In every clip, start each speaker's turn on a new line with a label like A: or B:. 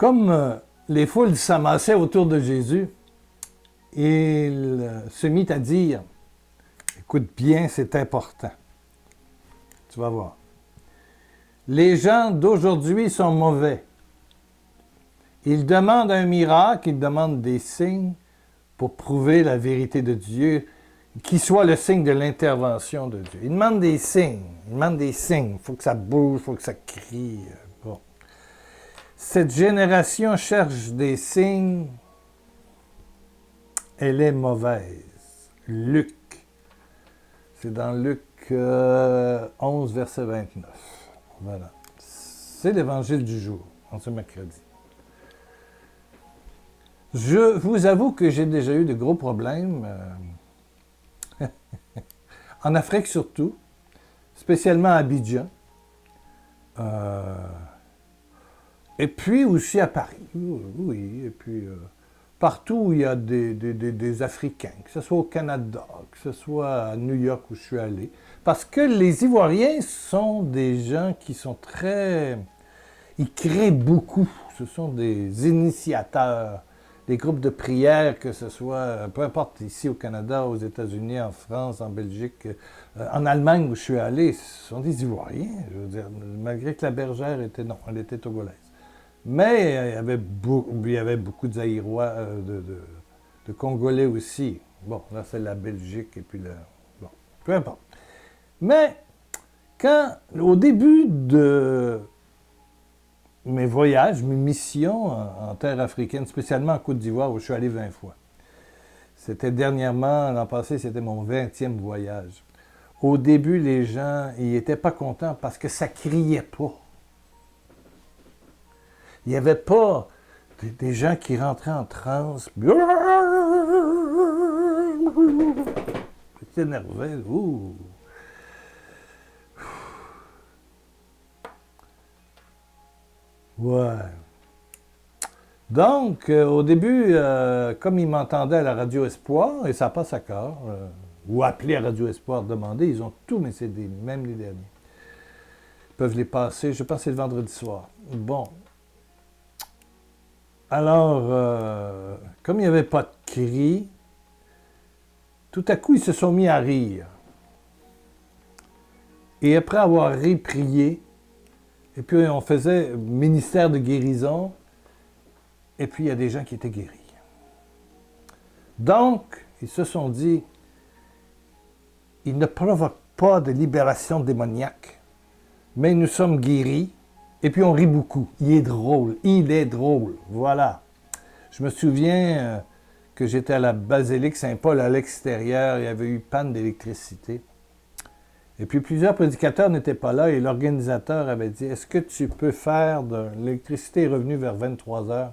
A: Comme les foules s'amassaient autour de Jésus, il se mit à dire, écoute bien, c'est important. Tu vas voir. Les gens d'aujourd'hui sont mauvais. Ils demandent un miracle, ils demandent des signes pour prouver la vérité de Dieu, qui soit le signe de l'intervention de Dieu. Ils demandent des signes. Ils demandent des signes. Il faut que ça bouge, il faut que ça crie. Bon. Cette génération cherche des signes. Elle est mauvaise. Luc. C'est dans Luc 11, verset 29. Voilà. C'est l'évangile du jour, en ce mercredi. Je vous avoue que j'ai déjà eu de gros problèmes, en Afrique surtout, spécialement à Abidjan, et puis aussi à Paris, oui, et puis partout où il y a des Africains, que ce soit au Canada, que ce soit à New York où je suis allé, parce que les Ivoiriens sont des gens qui sont très... Ils créent beaucoup, ce sont des initiateurs, des groupes de prière, que ce soit, peu importe, ici au Canada, aux États-Unis, en France, en Belgique, en Allemagne où je suis allé, ce sont des Ivoiriens, je veux dire, malgré que la bergère était, non, elle était togolaise. Mais il y avait beaucoup de Zaïrois, de Congolais aussi. Bon, là c'est la Belgique et puis le... Bon, peu importe. Mais, au début de mes voyages, mes missions en terre africaine, spécialement en Côte d'Ivoire où je suis allé 20 fois. C'était dernièrement, l'an passé, c'était mon 20e voyage. Au début, les gens, ils n'étaient pas contents parce que ça criait pas. Il n'y avait pas des gens qui rentraient en transe. Ils s'énervaient. Ouais. Donc, au début, comme ils m'entendaient à la Radio Espoir, et ça passe à cœur, ou appeler à Radio Espoir, demander, ils ont tous mes CD, même les derniers. Ils peuvent les passer, je pense que c'est le vendredi soir. Bon. Alors, comme il n'y avait pas de cri, tout à coup, ils se sont mis à rire. Et après avoir ri, prié, et puis on faisait ministère de guérison, et puis il y a des gens qui étaient guéris. Donc, ils se sont dit, ils ne provoquent pas de libération démoniaque, mais nous sommes guéris, et puis on rit beaucoup. Il est drôle, voilà. Je me souviens que j'étais à la basilique Saint-Paul à l'extérieur, il y avait eu panne d'électricité. Et puis plusieurs prédicateurs n'étaient pas là et l'organisateur avait dit, est-ce que tu peux faire de... L'électricité est revenue vers 23 heures.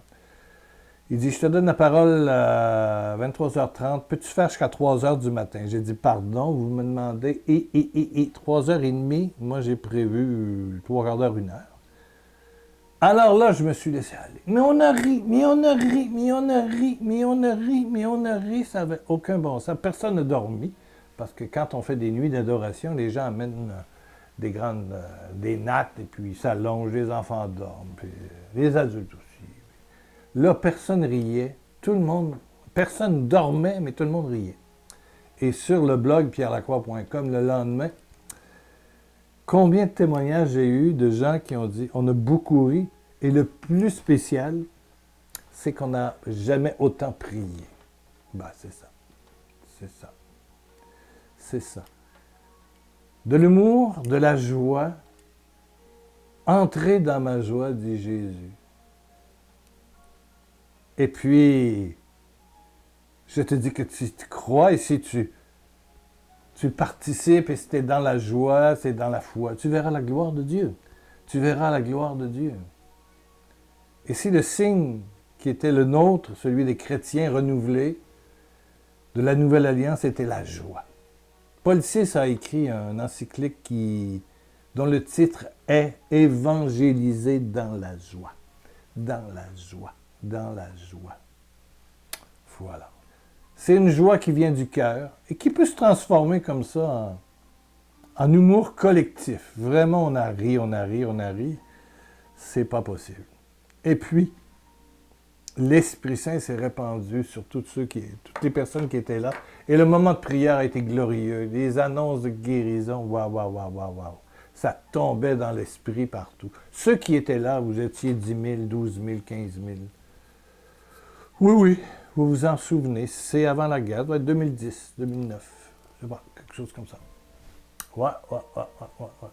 A: Il dit, je te donne la parole à 23h30, peux-tu faire jusqu'à 3h du matin? J'ai dit, pardon, vous me demandez, 3h30, moi j'ai prévu 3/4 d'heure, 1 heure. Alors là, je me suis laissé aller. Mais on a ri, ça n'avait aucun bon sens. Personne n'a dormi, parce que quand on fait des nuits d'adoration, les gens amènent des nattes, et puis ils s'allongent, les enfants dorment, puis les adultes aussi. Là, personne riait, personne dormait, mais tout le monde riait. Et sur le blog pierrelacroix.com, le lendemain, combien de témoignages j'ai eu de gens qui ont dit, on a beaucoup ri, et le plus spécial, c'est qu'on n'a jamais autant prié. Ben, c'est ça. De l'humour, de la joie, entrez dans ma joie, dit Jésus. Et puis, je te dis que tu crois, et si tu participes, et si tu es dans la joie, c'est dans la foi, tu verras la gloire de Dieu. Tu verras la gloire de Dieu. Et si le signe qui était le nôtre, celui des chrétiens renouvelés, de la Nouvelle Alliance, était la joie. Paul VI a écrit un encyclique dont le titre est « Évangéliser dans la joie ». Dans la joie. Dans la joie. Voilà. C'est une joie qui vient du cœur et qui peut se transformer comme ça en humour collectif. Vraiment, on a ri. C'est pas possible. Et puis, l'Esprit Saint s'est répandu sur toutes les personnes qui étaient là. Et le moment de prière a été glorieux. Les annonces de guérison, waouh, waouh, waouh, waouh, waouh. Ça tombait dans l'esprit partout. Ceux qui étaient là, vous étiez 10 000, 12 000, 15 000. Oui, oui, vous vous en souvenez. C'est avant la guerre, ça doit être 2010, 2009. Je sais pas, quelque chose comme ça. Ouais, ouais, ouais, ouais, ouais, ouais, ouais.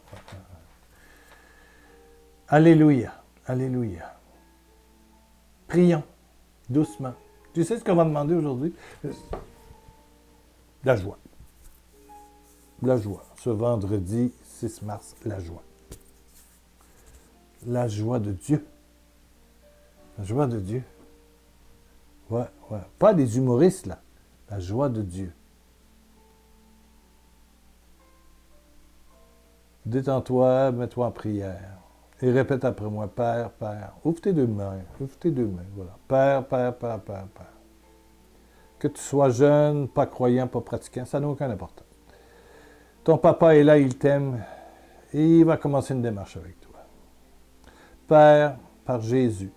A: Alléluia, alléluia. Prions, doucement. Tu sais ce qu'on va demander aujourd'hui? La joie. La joie. Ce vendredi 6 mars, la joie. La joie de Dieu. La joie de Dieu. Ouais, ouais. Pas des humoristes, là. La joie de Dieu. Détends-toi, mets-toi en prière. Et répète après moi, Père, Père. Ouvre tes deux mains, voilà. Père, Père, Père, Père, Père. Que tu sois jeune, pas croyant, pas pratiquant, ça n'a aucune importance. Ton papa est là, il t'aime, et il va commencer une démarche avec toi. Père, par Jésus,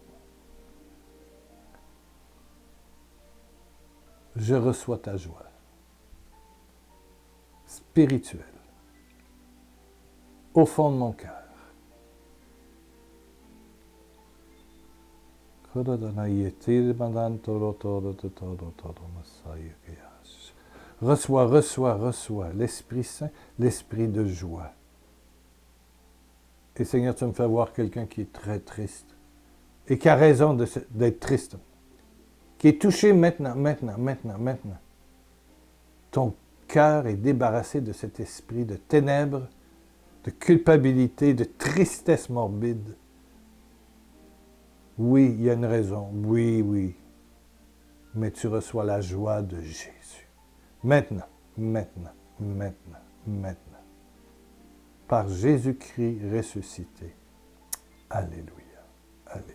A: je reçois ta joie spirituelle au fond de mon cœur. Reçois, reçois, reçois l'Esprit Saint, l'Esprit de joie. Et Seigneur, tu me fais voir quelqu'un qui est très triste et qui a raison d'être triste, qui est touché maintenant. Ton cœur est débarrassé de cet esprit de ténèbres, de culpabilité, de tristesse morbide. Oui, il y a une raison. Oui, oui. Mais tu reçois la joie de Jésus. Maintenant. Par Jésus-Christ ressuscité. Alléluia. Alléluia.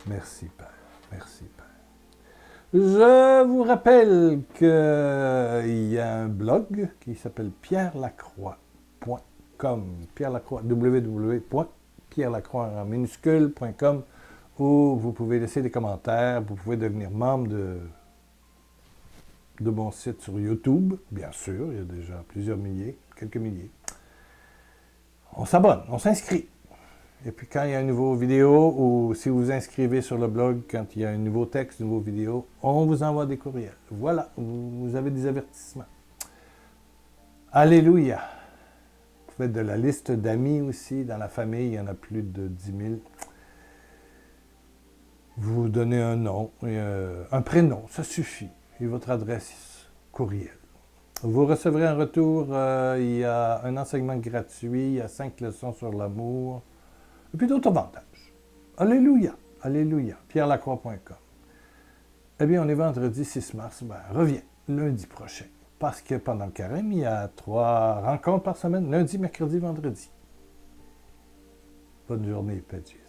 A: Merci, Père. Merci, Père. Je vous rappelle qu'il y a un blog qui s'appelle pierrelacroix.com. Pierrelacroix, www.pierrelacroix en minuscule.com, où vous pouvez laisser des commentaires, vous pouvez devenir membre de mon site sur YouTube, bien sûr, il y a déjà plusieurs milliers, quelques milliers. On s'abonne, on s'inscrit. Et puis quand il y a une nouvelle vidéo, ou si vous vous inscrivez sur le blog, quand il y a un nouveau texte, une nouvelle vidéo, on vous envoie des courriels. Voilà, vous avez des avertissements. Alléluia. Vous faites de la liste d'amis aussi, dans la famille, il y en a plus de 10 000. Vous donnez un nom, un prénom, ça suffit. Et votre adresse courriel. Vous recevrez en retour, il y a un enseignement gratuit, il y a 5 leçons sur l'amour, et puis d'autres avantages. Alléluia, alléluia, pierrelacroix.com. Eh bien, on est vendredi 6 mars, reviens lundi prochain, parce que pendant le carême, il y a 3 rencontres par semaine, lundi, mercredi, vendredi. Bonne journée, paix Dieu.